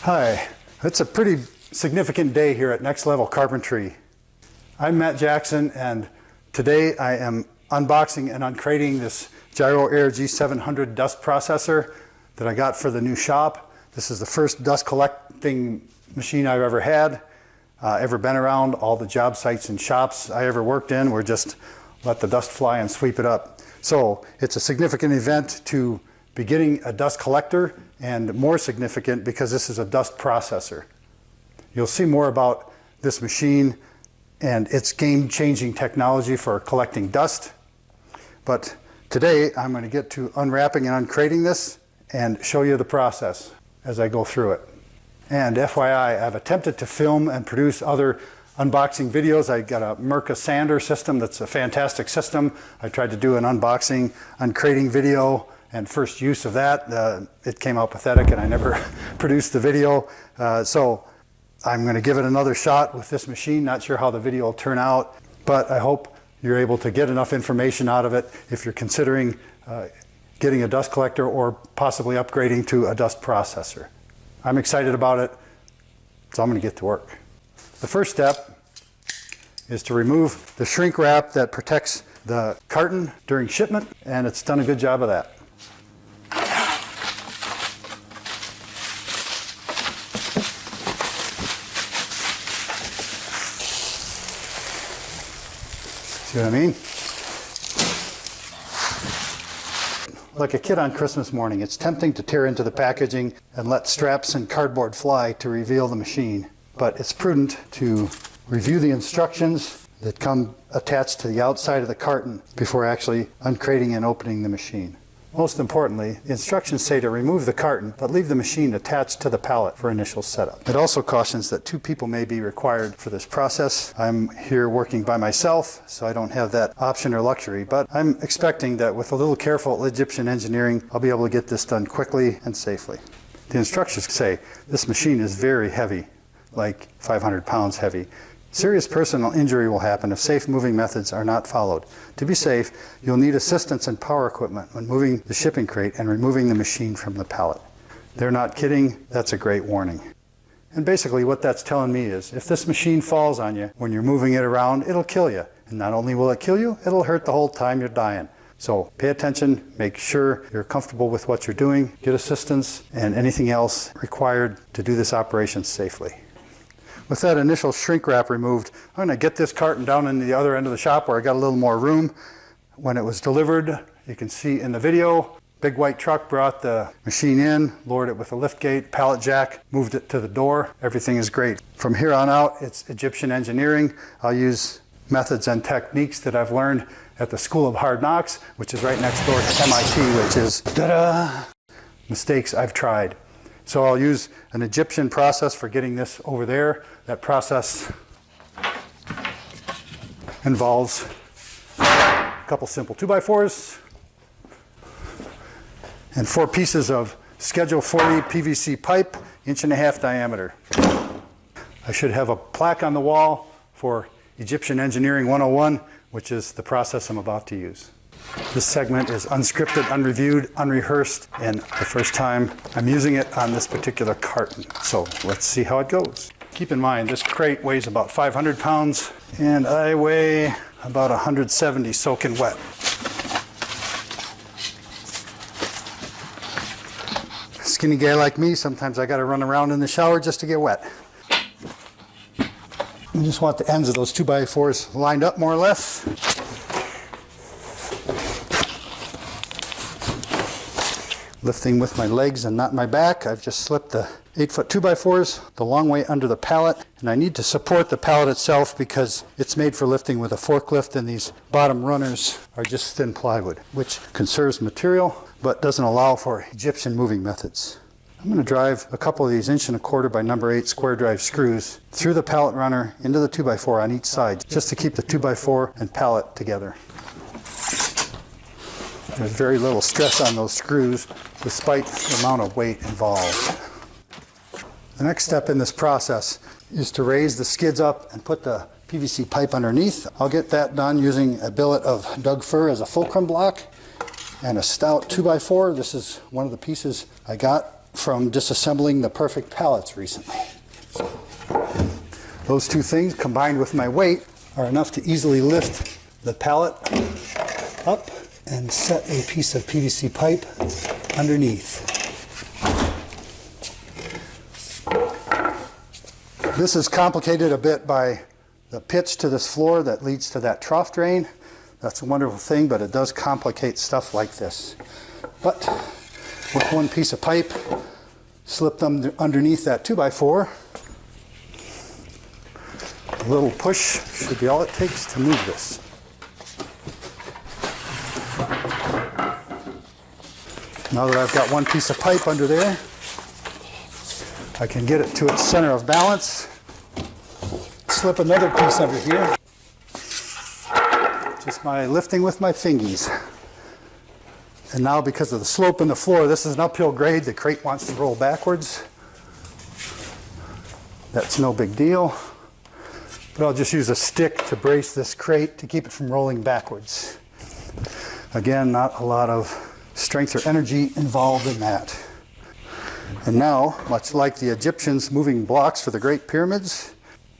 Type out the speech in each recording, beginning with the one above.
Hi, it's a pretty significant day here at Next Level Carpentry. I'm Matt Jackson, and today I am unboxing and uncrating this Gyro G700 dust processor that I got for the new shop. This is the first dust collecting machine I've ever had, ever been around. All the job sites and shops I ever worked in were just let the dust fly and sweep it up. So it's a significant event to be getting a dust collector, and more significant because this is a dust processor. You'll see more about this machine and its game-changing technology for collecting dust. But today I'm going to get to unwrapping and uncrating this and show you the process as I go through it. And FYI, I've attempted to film and produce other unboxing videos. I got a Mirka sander system that's a fantastic system. I tried to do an unboxing, uncrating video, and first use of that, it came out pathetic and I never produced the video. So I'm going to give it another shot with this machine. Not sure how the video will turn out, but I hope you're able to get enough information out of it if you're considering getting a dust collector or possibly upgrading to a dust processor. I'm excited about it, so I'm going to get to work. The first step is to remove the shrink wrap that protects the carton during shipment, and it's done a good job of that. See what I mean? Like a kid on Christmas morning, it's tempting to tear into the packaging and let straps and cardboard fly to reveal the machine. But it's prudent to review the instructions that come attached to the outside of the carton before actually uncrating and opening the machine. Most importantly, the instructions say to remove the carton, but leave the machine attached to the pallet for initial setup. It also cautions that 2 people may be required for this process. I'm here working by myself, so I don't have that option or luxury, but I'm expecting that with a little careful Egyptian engineering, I'll be able to get this done quickly and safely. The instructions say this machine is very heavy, like 500 pounds heavy. Serious personal injury will happen if safe moving methods are not followed. To be safe, you'll need assistance and power equipment when moving the shipping crate and removing the machine from the pallet. They're not kidding, that's a great warning. And basically what that's telling me is, if this machine falls on you when you're moving it around, it'll kill you. And not only will it kill you, it'll hurt the whole time you're dying. So pay attention, make sure you're comfortable with what you're doing, get assistance, and anything else required to do this operation safely. With that initial shrink wrap removed, I'm going to get this carton down in the other end of the shop where I got a little more room. When it was delivered, you can see in the video, big white truck brought the machine in, lowered it with a lift gate, pallet jack, moved it to the door. Everything is great. From here on out, it's Egyptian engineering. I'll use methods and techniques that I've learned at the School of Hard Knocks, which is right next door to MIT, which is mistakes I've tried. So I'll use an Egyptian process for getting this over there. That process involves a couple simple 2x4s and 4 pieces of Schedule 40 PVC pipe, 1.5 inch diameter. I should have a plaque on the wall for Egyptian Engineering 101, which is the process I'm about to use. This segment is unscripted, unreviewed, unrehearsed, and the first time I'm using it on this particular carton. So let's see how it goes. Keep in mind, this crate weighs about 500 pounds, and I weigh about 170 soaking wet. Skinny guy like me, sometimes I gotta run around in the shower just to get wet. You just want the ends of those 2x4s lined up more or less. Lifting with my legs and not my back, I've just slipped the 8-foot 2x4s the long way under the pallet, and I need to support the pallet itself because it's made for lifting with a forklift, and these bottom runners are just thin plywood, which conserves material but doesn't allow for Egyptian moving methods. I'm going to drive a couple of these 1.25 inch by number 8 square drive screws through the pallet runner into the 2x4 on each side, just to keep the 2x4 and pallet together. There's very little stress on those screws despite the amount of weight involved. The next step in this process is to raise the skids up and put the PVC pipe underneath. I'll get that done using a billet of Doug fir as a fulcrum block and a stout 2x4. This is one of the pieces I got from disassembling the perfect pallets recently. Those two things combined with my weight are enough to easily lift the pallet up and set a piece of PVC pipe underneath. This is complicated a bit by the pitch to this floor that leads to that trough drain. That's a wonderful thing, but it does complicate stuff like this. But with one piece of pipe, slip them underneath that 2x4. A little push should be all it takes to move this. Now that I've got one piece of pipe under there, I can get it to its center of balance. Slip another piece under here. Just by lifting with my fingies. And now because of the slope in the floor, this is an uphill grade, the crate wants to roll backwards. That's no big deal. But I'll just use a stick to brace this crate to keep it from rolling backwards. Again, not a lot of strength or energy involved in that. And now, much like the Egyptians moving blocks for the Great Pyramids,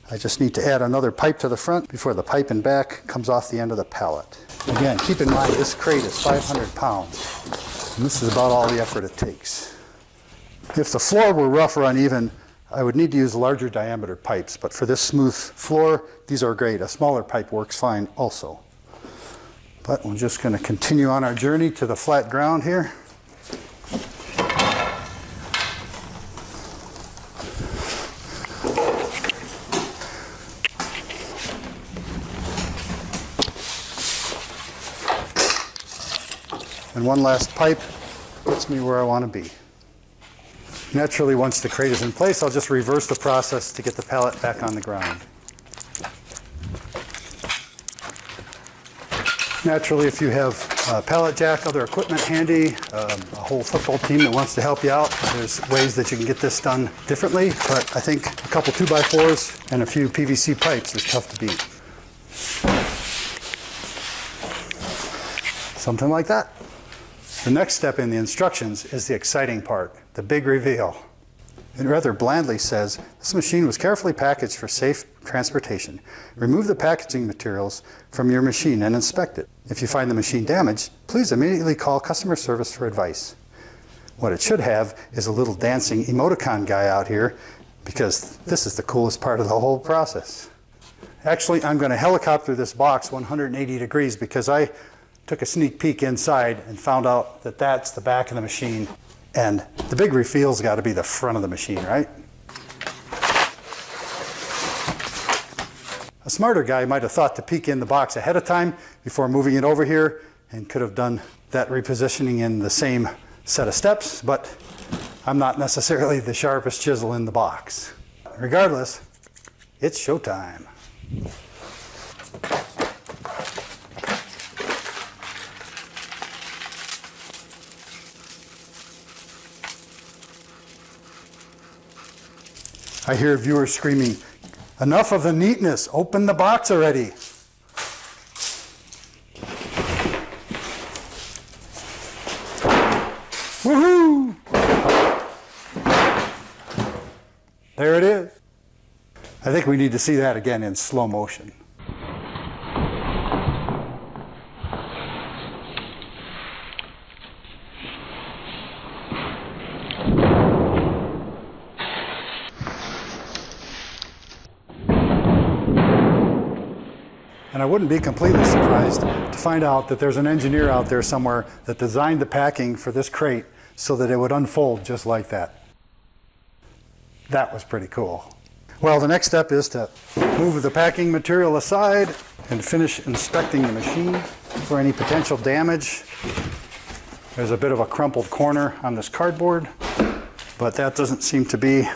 I just need to add another pipe to the front before the pipe and back comes off the end of the pallet. Again, keep in mind this crate is 500 pounds, and this is about all the effort it takes. If the floor were rough or uneven, I would need to use larger diameter pipes, but for this smooth floor, these are great. A smaller pipe works fine also. But we're just going to continue on our journey to the flat ground here. And one last pipe gets me where I want to be. Naturally, once the crate is in place, I'll just reverse the process to get the pallet back on the ground. Naturally, if you have a pallet jack, other equipment handy, a whole football team that wants to help you out, there's ways that you can get this done differently, but I think a couple 2x4s and a few PVC pipes is tough to beat. Something like that. The next step in the instructions is the exciting part, the big reveal. It rather blandly says, this machine was carefully packaged for safe transportation. Remove the packaging materials from your machine and inspect it. If you find the machine damaged, please immediately call customer service for advice. What it should have is a little dancing emoticon guy out here, because this is the coolest part of the whole process. Actually, I'm going to helicopter this box 180 degrees because I took a sneak peek inside and found out that that's the back of the machine, and the big reveal's got to be the front of the machine, right? A smarter guy might have thought to peek in the box ahead of time before moving it over here and could have done that repositioning in the same set of steps, but I'm not necessarily the sharpest chisel in the box. Regardless, it's showtime. I hear viewers screaming, enough of the neatness, open the box already. Woohoo! There it is. I think we need to see that again in slow motion. And I wouldn't be completely surprised to find out that there's an engineer out there somewhere that designed the packing for this crate so that it would unfold just like that. That was pretty cool. Well, the next step is to move the packing material aside and finish inspecting the machine for any potential damage. There's a bit of a crumpled corner on this cardboard, but that doesn't seem to be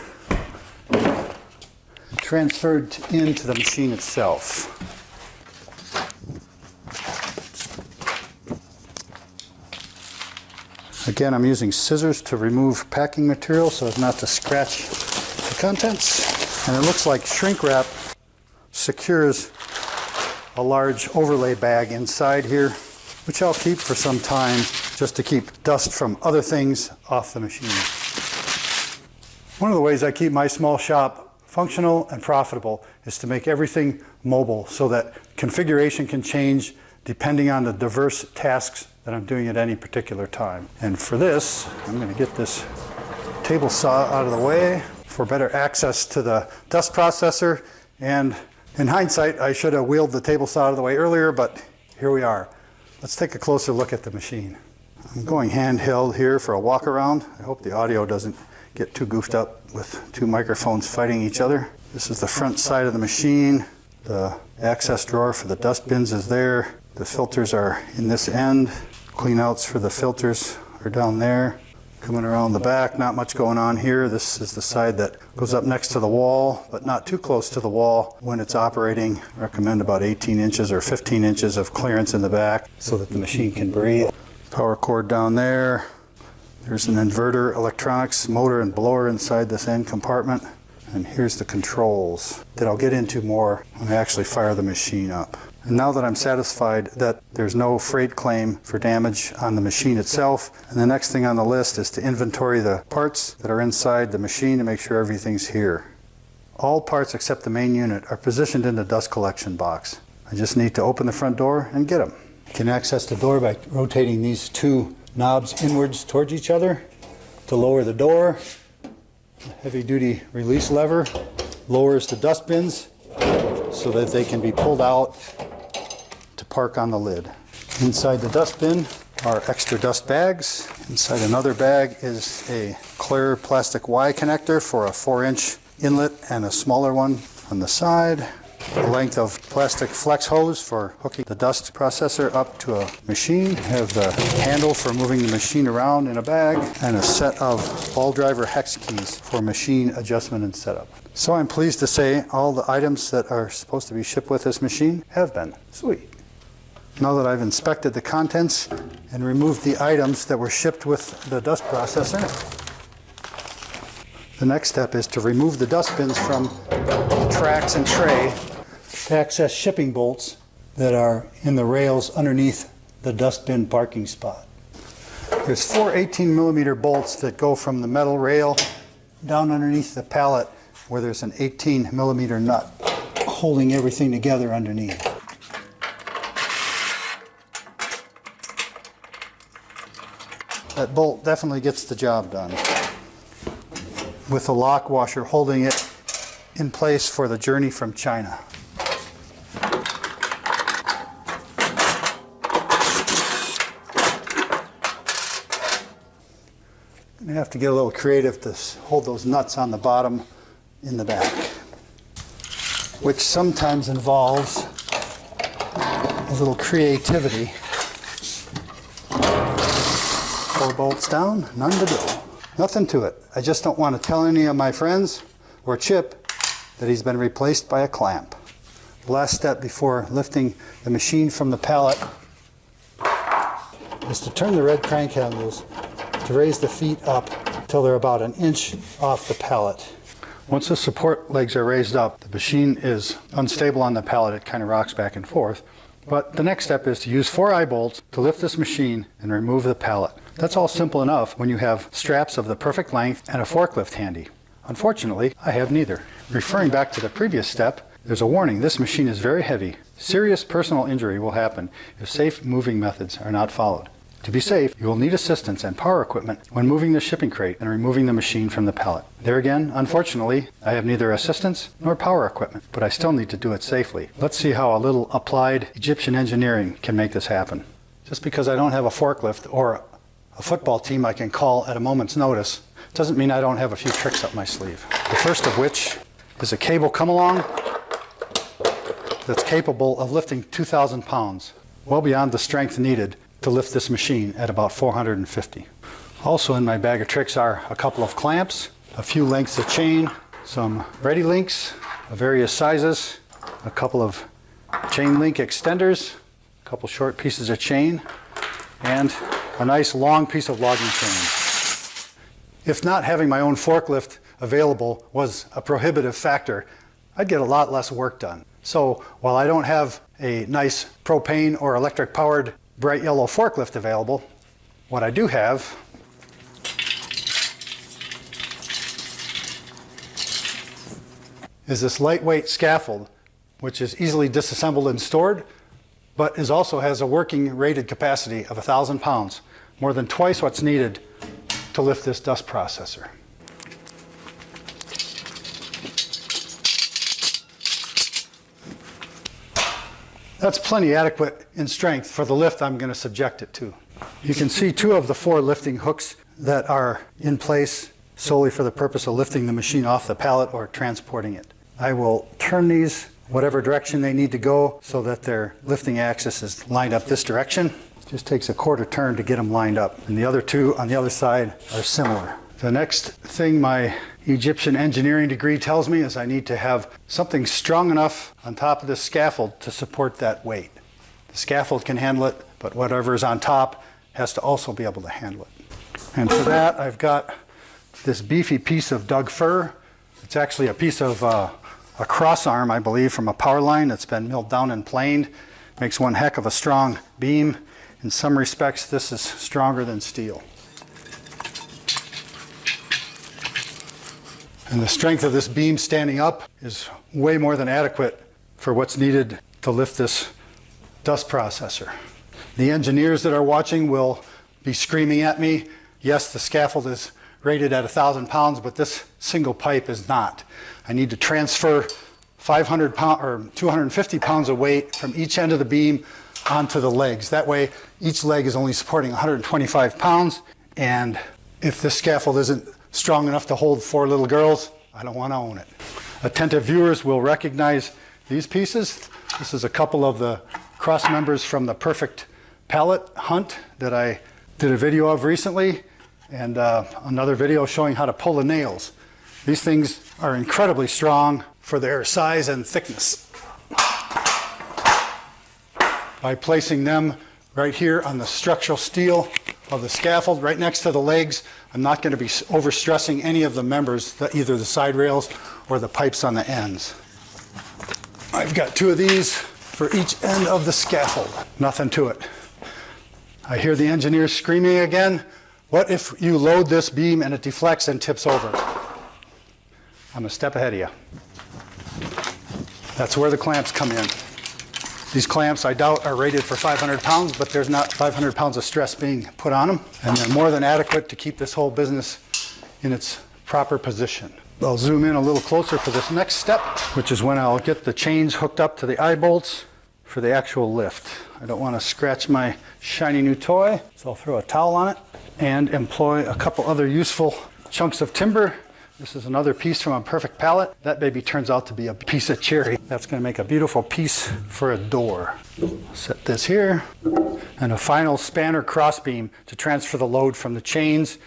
transferred into the machine itself. Again, I'm using scissors to remove packing material so as not to scratch the contents. And it looks like shrink wrap secures a large overlay bag inside here, which I'll keep for some time just to keep dust from other things off the machine. One of the ways I keep my small shop functional and profitable is to make everything mobile so that configuration can change depending on the diverse tasks that I'm doing at any particular time. And for this, I'm going to get this table saw out of the way for better access to the dust processor. And in hindsight, I should have wheeled the table saw out of the way earlier, but here we are. Let's take a closer look at the machine. I'm going handheld here for a walk around. I hope the audio doesn't get too goofed up with two microphones fighting each other. This is the front side of the machine. The access drawer for the dust bins is there. The filters are in this end. Cleanouts for the filters are down there. Coming around the back, not much going on here. This is the side that goes up next to the wall, but not too close to the wall when it's operating. I recommend about 18 inches or 15 inches of clearance in the back so that the machine can breathe. Power cord down there. There's an inverter, electronics, motor, and blower inside this end compartment. And here's the controls that I'll get into more when I actually fire the machine up. And now that I'm satisfied that there's no freight claim for damage on the machine itself, and the next thing on the list is to inventory the parts that are inside the machine to make sure everything's here. All parts except the main unit are positioned in the dust collection box. I just need to open the front door and get them. You can access the door by rotating these two knobs inwards towards each other to lower the door. The heavy-duty release lever lowers the dust bins so that they can be pulled out to park on the lid. Inside the dust bin are extra dust bags. Inside another bag is a clear plastic Y connector for a 4-inch inlet and a smaller one on the side. A length of plastic flex hose for hooking the dust processor up to a machine. Have the handle for moving the machine around in a bag, and a set of ball driver hex keys for machine adjustment and setup. So I'm pleased to say all the items that are supposed to be shipped with this machine have been. Sweet. Now that I've inspected the contents and removed the items that were shipped with the dust processor, the next step is to remove the dust bins from the tracks and tray to access shipping bolts that are in the rails underneath the dust bin parking spot. There's 4 18mm bolts that go from the metal rail down underneath the pallet where there's an 18mm nut holding everything together underneath. That bolt definitely gets the job done, with the lock washer holding it in place for the journey from China. I'm going to have to get a little creative to hold those nuts on the bottom in the back, which sometimes involves a little creativity. 4 bolts down, none to do. Nothing to it. I just don't want to tell any of my friends or Chip that he's been replaced by a clamp. The last step before lifting the machine from the pallet is to turn the red crank handles to raise the feet up until they're about 1 inch off the pallet. Once the support legs are raised up, the machine is unstable on the pallet. It kind of rocks back and forth. But the next step is to use 4 eye bolts to lift this machine and remove the pallet. That's all simple enough when you have straps of the perfect length and a forklift handy. Unfortunately, I have neither. Referring back to the previous step, there's a warning. This machine is very heavy. Serious personal injury will happen if safe moving methods are not followed. To be safe, you will need assistance and power equipment when moving the shipping crate and removing the machine from the pallet. There again, unfortunately, I have neither assistance nor power equipment, but I still need to do it safely. Let's see how a little applied Egyptian engineering can make this happen. Just because I don't have a forklift or a football team I can call at a moment's notice doesn't mean I don't have a few tricks up my sleeve. The first of which is a cable come-along that's capable of lifting 2,000 pounds, well beyond the strength needed to lift this machine at about 450. Also in my bag of tricks are a couple of clamps, a few lengths of chain, some ready links of various sizes, a couple of chain link extenders, a couple short pieces of chain, and a nice long piece of logging chain. If not having my own forklift available was a prohibitive factor, I'd get a lot less work done. So while I don't have a nice propane or electric powered bright yellow forklift available, what I do have is this lightweight scaffold, which is easily disassembled and stored, but also has a working rated capacity of 1,000 pounds, more than twice what's needed to lift this dust processor. That's plenty adequate in strength for the lift I'm going to subject it to. You can see 2 of the 4 lifting hooks that are in place solely for the purpose of lifting the machine off the pallet or transporting it. I will turn these whatever direction they need to go so that their lifting axis is lined up this direction. Just takes a quarter turn to get them lined up. And the other 2 on the other side are similar. The next thing my Egyptian engineering degree tells me is I need to have something strong enough on top of this scaffold to support that weight. The scaffold can handle it, but whatever is on top has to also be able to handle it. And for that, I've got this beefy piece of Doug fir. It's actually a piece of a cross arm, I believe, from a power line that's been milled down and planed. Makes one heck of a strong beam. In some respects, this is stronger than steel. And the strength of this beam standing up is way more than adequate for what's needed to lift this dust processor. The engineers that are watching will be screaming at me, yes, the scaffold is rated at 1,000 pounds, but this single pipe is not. I need to transfer 500 pound or 250 pounds of weight from each end of the beam onto the legs. That way, each leg is only supporting 125 pounds, and if this scaffold isn't strong enough to hold 4 little girls, I don't want to own it. Attentive viewers will recognize these pieces. This is a couple of the cross members from the Perfect Pallet Hunt that I did a video of recently, and another video showing how to pull the nails. These things are incredibly strong for their size and thickness. By placing them right here on the structural steel of the scaffold, right next to the legs, I'm not going to be overstressing any of the members, either the side rails or the pipes on the ends. I've got 2 of these for each end of the scaffold. Nothing to it. I hear the engineers screaming again. What if you load this beam and it deflects and tips over? I'm a step ahead of you. That's where the clamps come in. These clamps, I doubt, are rated for 500 pounds, but there's not 500 pounds of stress being put on them, and they're more than adequate to keep this whole business in its proper position. I'll zoom in a little closer for this next step, which is when I'll get the chains hooked up to the eye bolts for the actual lift. I don't want to scratch my shiny new toy, so I'll throw a towel on it and employ a couple other useful chunks of timber. This is another piece from a Perfect Pallet. That baby turns out to be a piece of cherry. That's going to make a beautiful piece for a door. Set this here, and a final spanner crossbeam to transfer the load from the chains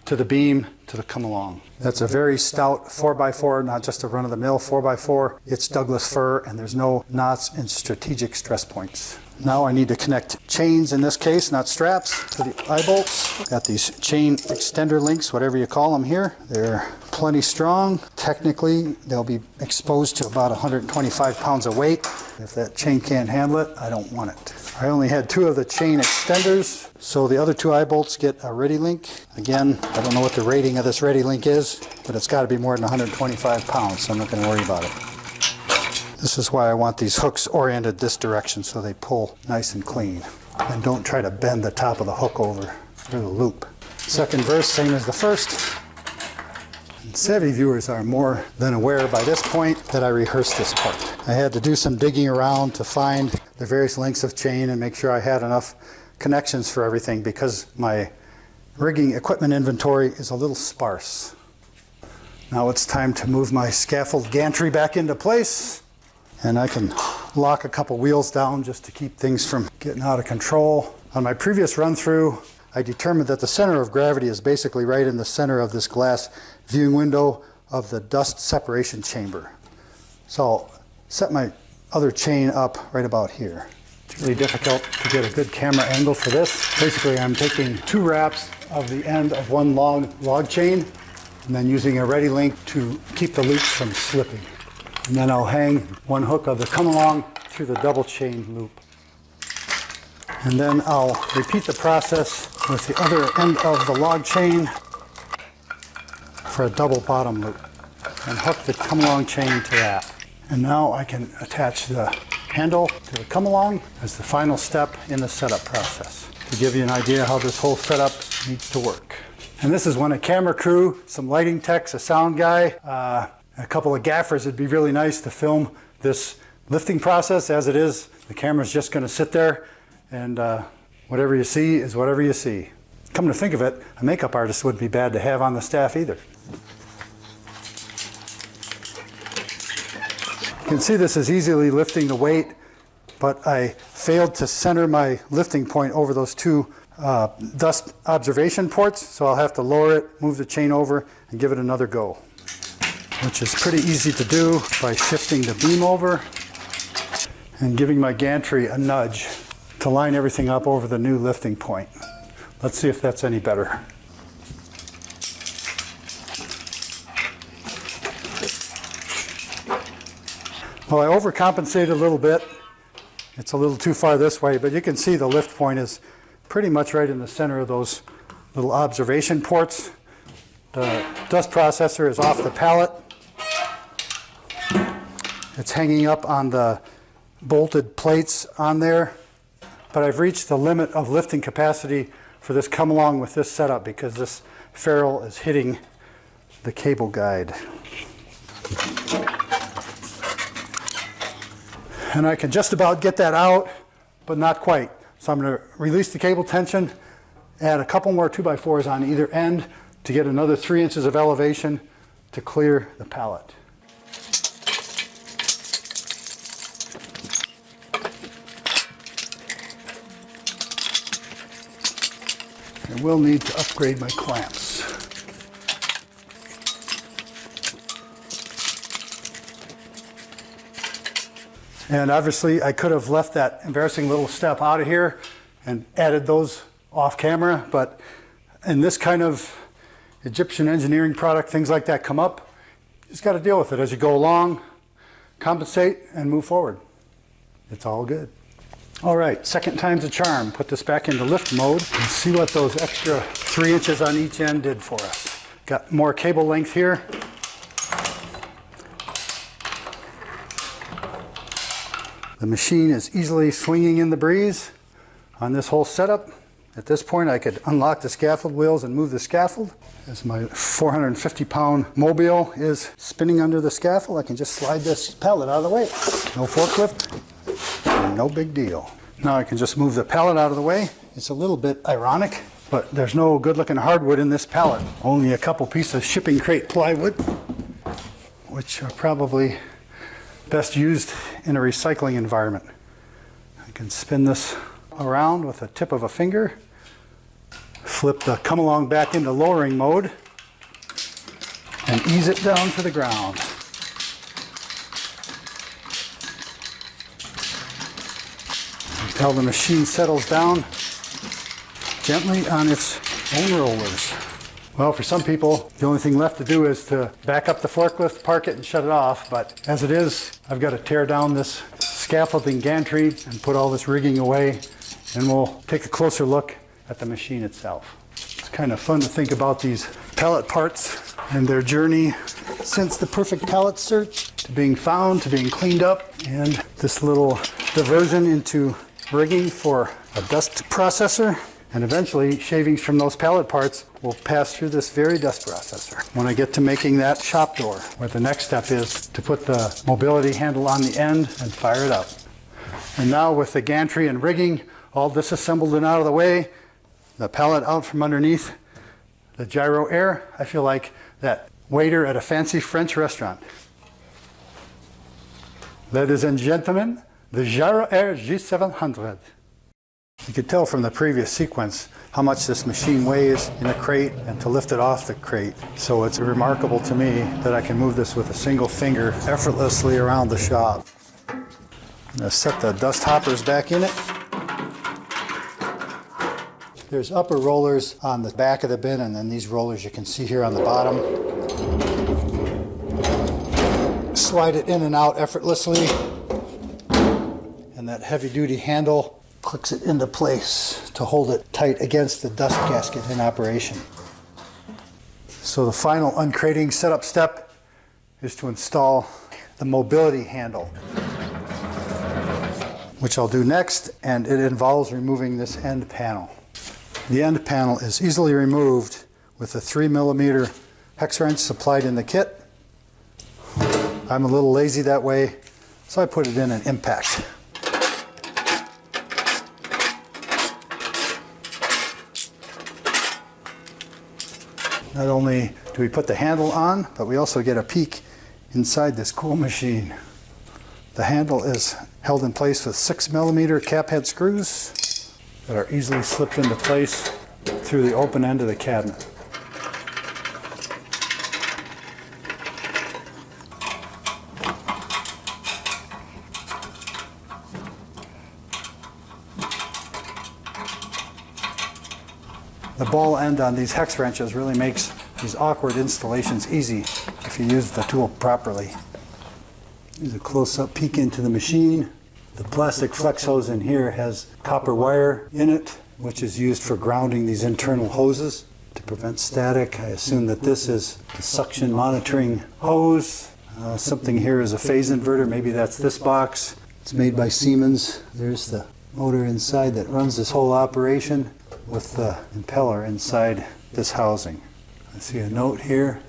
to the beam to the come along. That's a very stout 4x4, not just a run-of-the-mill 4x4. It's Douglas fir, and there's no knots and strategic stress points. Now I need to connect chains, in this case, not straps, to the eye bolts. Got these chain extender links, whatever you call them here. They're plenty strong. Technically, they'll be exposed to about 125 pounds of weight. If that chain can't handle it, I don't want it. I only had 2 of the chain extenders, so the other 2 eye bolts get a ready link. Again, I don't know what the rating of this ready link is, but it's got to be more than 125 pounds, so I'm not going to worry about it. This is why I want these hooks oriented this direction so they pull nice and clean. And don't try to bend the top of the hook over through the loop. Second verse, same as the first. And savvy viewers are more than aware by this point that I rehearsed this part. I had to do some digging around to find the various lengths of chain and make sure I had enough connections for everything because my rigging equipment inventory is a little sparse. Now it's time to move my scaffold gantry back into place. And I can lock a couple wheels down just to keep things from getting out of control. On my previous run through, I determined that the center of gravity is basically right in the center of this glass viewing window of the dust separation chamber. So I'll set my other chain up right about here. It's really difficult to get a good camera angle for this. Basically, I'm taking 2 wraps of the end of one log chain and then using a ready link to keep the loops from slipping. And then I'll hang 1 hook of the come along through the double chain loop. And then I'll repeat the process with the other end of the log chain for a double bottom loop. and hook the come-along chain to that. And now I can attach the handle to the come-along as the final step in the setup process to give you an idea how this whole setup needs to work. And this is when a camera crew, some lighting techs, a sound guy, a couple of gaffers, it'd be really nice to film this lifting process. As it is, the camera's just going to sit there and whatever you see is whatever you see. Come to think of it, a makeup artist wouldn't be bad to have on the staff either. You can see this is easily lifting the weight, but I failed to center my lifting point over those two dust observation ports, so I'll have to lower it, move the chain over, and give it another go, which is pretty easy to do by shifting the beam over and giving my gantry a nudge to line everything up over the new lifting point. Let's see if that's any better. Well, I overcompensated a little bit. It's a little too far this way, but you can see the lift point is pretty much right in the center of those little observation ports. The dust processor is off the pallet. It's hanging up on the bolted plates on there, but I've reached the limit of lifting capacity for this come along with this setup because this ferrule is hitting the cable guide. And I can just about get that out, but not quite. So I'm going to release the cable tension, add a couple more 2x4s on either end to get another 3 inches of elevation to clear the pallet. I will need to upgrade my clamps. And obviously I could have left that embarrassing little step out of here and added those off camera, but in this kind of Egyptian engineering product, things like that come up. You just got to deal with it as you go along, compensate, and move forward. It's all good. All right, second time's a charm. Put this back into lift mode and see what those extra 3 inches on each end did for us. Got more cable length here. The machine is easily swinging in the breeze on this whole setup. At this point, I could unlock the scaffold wheels and move the scaffold. As my 450-pound mobile is spinning under the scaffold, I can just slide this pallet out of the way. No forklift, no big deal. Now I can just move the pallet out of the way. It's a little bit ironic, but there's no good-looking hardwood in this pallet. Only a couple pieces of shipping crate plywood, which are probably best used in a recycling environment. I can spin this around with the tip of a finger, flip the come along back into lowering mode, and ease it down to the ground. Until the machine settles down gently on its own rollers. Well, for some people, the only thing left to do is to back up the forklift, park it, and shut it off. But as it is, I've got to tear down this scaffolding gantry and put all this rigging away, and we'll take a closer look at the machine itself. It's kind of fun to think about these pallet parts and their journey since the perfect pallet search to being found, to being cleaned up, and this little diversion into rigging for a dust processor. And eventually, shavings from those pallet parts will pass through this very dust processor. When I get to making that shop door, where the next step is to put the mobility handle on the end and fire it up. And now with the gantry and rigging all disassembled and out of the way, the pallet out from underneath the gyro air, I feel like that waiter at a fancy French restaurant. Ladies and gentlemen, the Gyro Air G700. You could tell from the previous sequence how much this machine weighs in a crate and to lift it off the crate. So it's remarkable to me that I can move this with a single finger effortlessly around the shop. I'm going to set the dust hoppers back in it. There's upper rollers on the back of the bin, and then these rollers you can see here on the bottom. Slide it in and out effortlessly, and that heavy-duty handle clicks it into place to hold it tight against the dust gasket in operation. So the final uncrating setup step is to install the mobility handle, which I'll do next, and it involves removing this end panel. The end panel is easily removed with a 3mm hex wrench supplied in the kit. I'm a little lazy that way, so I put it in an impact. Not only do we put the handle on, but we also get a peek inside this cool machine. The handle is held in place with 6mm cap head screws that are easily slipped into place through the open end of the cabinet. The ball end on these hex wrenches really makes these awkward installations easy if you use the tool properly. Here's a close-up peek into the machine. The plastic flex hose in here has copper wire in it, which is used for grounding these internal hoses to prevent static. I assume that this is the suction monitoring hose. Something here is a phase inverter. Maybe that's this box. It's made by Siemens. There's the motor inside that runs this whole operation with the impeller inside this housing. I see a note here.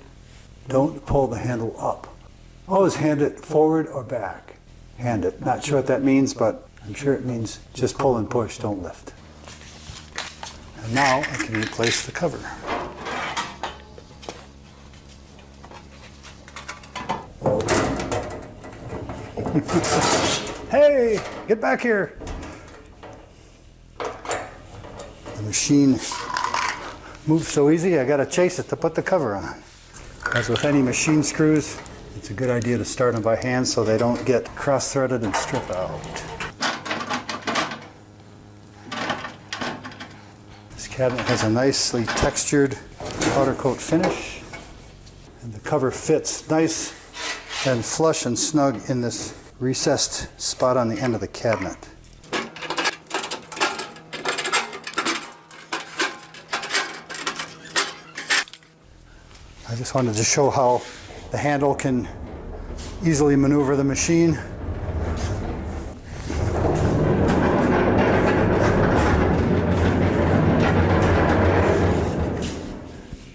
Don't pull the handle up. Always hand it forward or back. Hand it. Not sure what that means, but I'm sure it means just pull and push, don't lift. And now I can replace the cover. Hey, get back here. The machine moves so easy, I gotta chase it to put the cover on. As with any machine screws, it's a good idea to start them by hand so they don't get cross-threaded and strip out. This cabinet has a nicely textured powder coat finish, and the cover fits nice and flush and snug in this recessed spot on the end of the cabinet. I just wanted to show how the handle can easily maneuver the machine.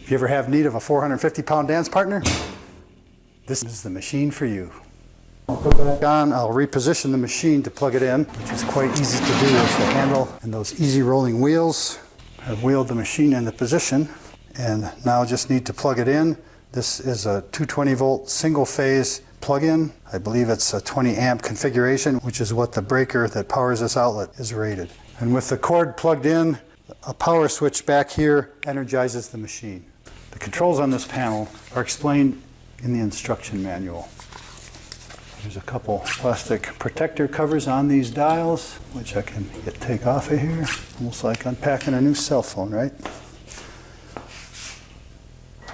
If you ever have need of a 450-pound dance partner, this is the machine for you. I'll put it back on, I'll reposition the machine to plug it in, which is quite easy to do with the handle and those easy rolling wheels. I've wheeled the machine into position and now just need to plug it in. This is a 220-volt single-phase plug-in. I believe it's a 20-amp configuration, which is what the breaker that powers this outlet is rated. And with the cord plugged in, a power switch back here energizes the machine. The controls on this panel are explained in the instruction manual. There's a couple plastic protector covers on these dials, which I can take off of here. Almost like unpacking a new cell phone, right?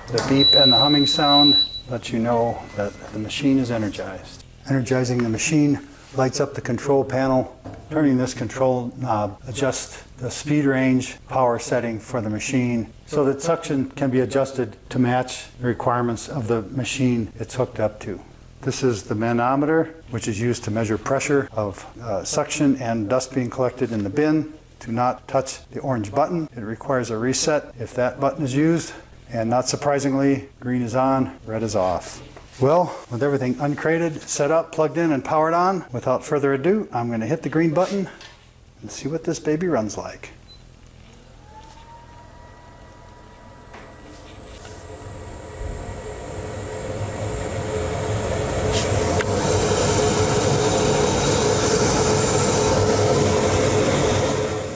The beep and the humming sound let you know that the machine is energized. Energizing the machine lights up the control panel. Turning this control knob adjusts the speed range power setting for the machine so that suction can be adjusted to match the requirements of the machine it's hooked up to. This is the manometer, which is used to measure pressure of suction and dust being collected in the bin. Do not touch the orange button. It requires a reset if that button is used. And not surprisingly, green is on, red is off. Well, with everything uncrated, set up, plugged in, and powered on, without further ado, I'm going to hit the green button and see what this baby runs like.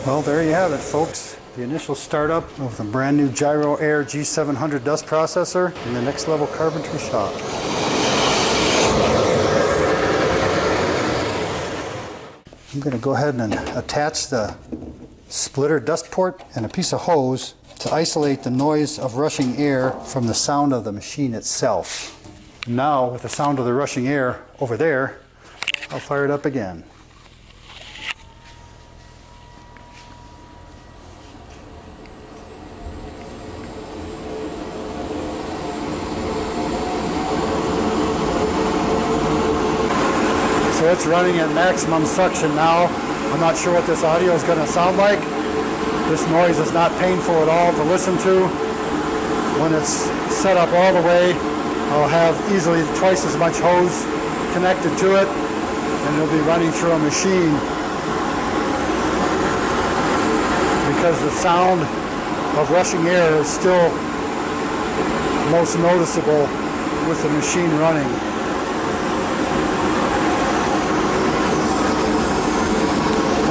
Well, there you have it, folks. The initial startup of the brand new Gyro Air G700 dust processor in the Next Level Carpentry shop. I'm going to go ahead and attach the splitter dust port and a piece of hose to isolate the noise of rushing air from the sound of the machine itself. Now, with the sound of the rushing air over there, I'll fire it up again. So it's running at maximum suction now. I'm not sure what this audio is going to sound like. This noise is not painful at all to listen to. When it's set up all the way, I'll have easily twice as much hose connected to it, and it'll be running through a machine. Because the sound of rushing air is still most noticeable with the machine running.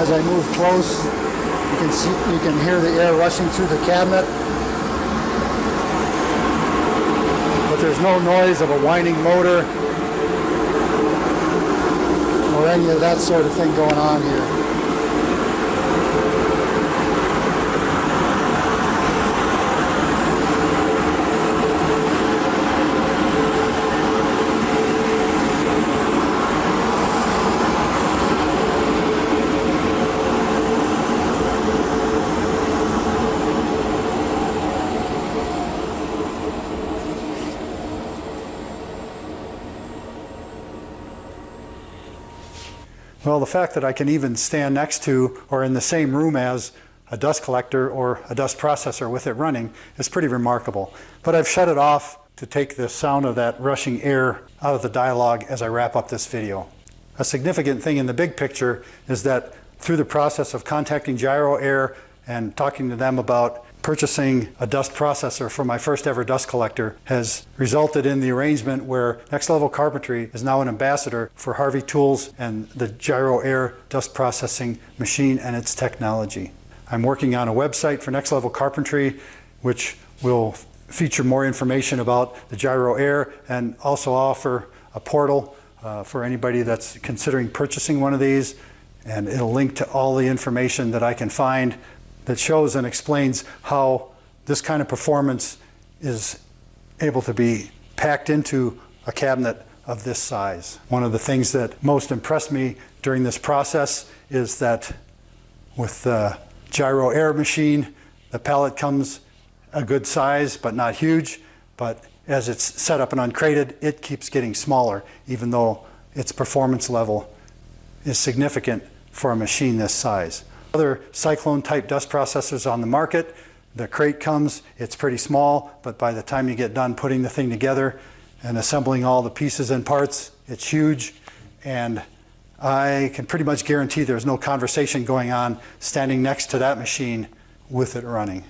As I move close, you can hear the air rushing through the cabinet, but there's no noise of a whining motor or any of that sort of thing going on here. Well, the fact that I can even stand next to or in the same room as a dust collector or a dust processor with it running is pretty remarkable. But I've shut it off to take the sound of that rushing air out of the dialogue as I wrap up this video. A significant thing in the big picture is that through the process of contacting Gyro Air and talking to them about purchasing a dust processor for my first ever dust collector has resulted in the arrangement where Next Level Carpentry is now an ambassador for Harvey Tools and the Gyro Air dust processing machine and its technology. I'm working on a website for Next Level Carpentry which will feature more information about the Gyro Air and also offer a portal for anybody that's considering purchasing one of these, and it'll link to all the information that I can find that shows and explains how this kind of performance is able to be packed into a cabinet of this size. One of the things that most impressed me during this process is that with the Gyro Air machine, the pallet comes a good size but not huge, but as it's set up and uncrated, it keeps getting smaller even though its performance level is significant for a machine this size. Other cyclone type dust processors on the market, the crate comes, it's pretty small, but by the time you get done putting the thing together and assembling all the pieces and parts, it's huge, and I can pretty much guarantee there's no conversation going on standing next to that machine with it running.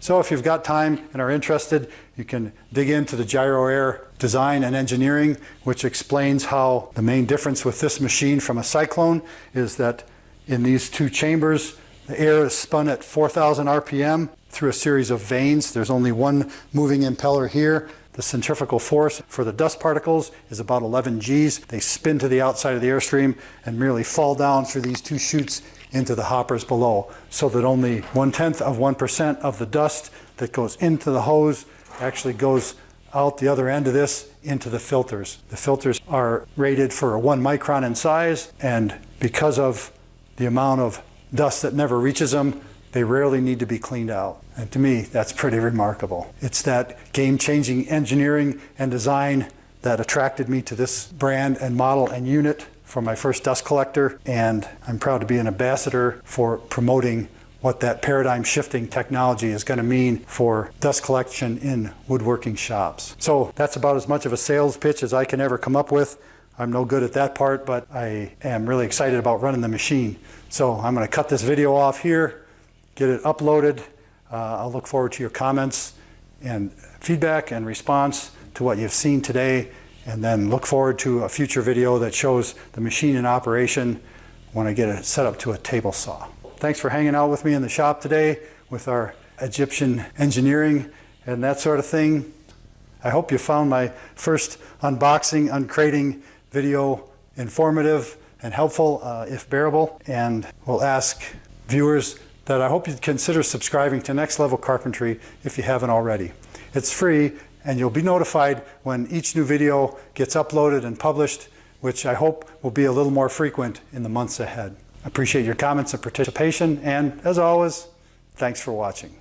So if you've got time and are interested, you can dig into the Gyro Air design and engineering, which explains how the main difference with this machine from a cyclone is that in these two chambers, the air is spun at 4,000 RPM through a series of vanes. There's only one moving impeller here. The centrifugal force for the dust particles is about 11 Gs. They spin to the outside of the airstream and merely fall down through these two chutes into the hoppers below, so that only 1/10% of the dust that goes into the hose actually goes out the other end of this into the filters. The filters are rated for a 1 micron in size, and because of the amount of dust that never reaches them, they rarely need to be cleaned out. And to me, that's pretty remarkable. It's that game-changing engineering and design that attracted me to this brand and model and unit for my first dust collector, and I'm proud to be an ambassador for promoting what that paradigm shifting technology is going to mean for dust collection in woodworking shops. So that's about as much of a sales pitch as I can ever come up with. I'm no good at that part, but I am really excited about running the machine. So I'm going to cut this video off here, get it uploaded. I'll look forward to your comments and feedback and response to what you've seen today, and then look forward to a future video that shows the machine in operation when I get it set up to a table saw. Thanks for hanging out with me in the shop today with our Egyptian engineering and that sort of thing. I hope you found my first unboxing, uncrating video informative and helpful, if bearable, and we'll ask viewers that I hope you'd consider subscribing to Next Level Carpentry if you haven't already. It's free, and you'll be notified when each new video gets uploaded and published, which I hope will be a little more frequent in the months ahead. I appreciate your comments and participation, and as always, thanks for watching.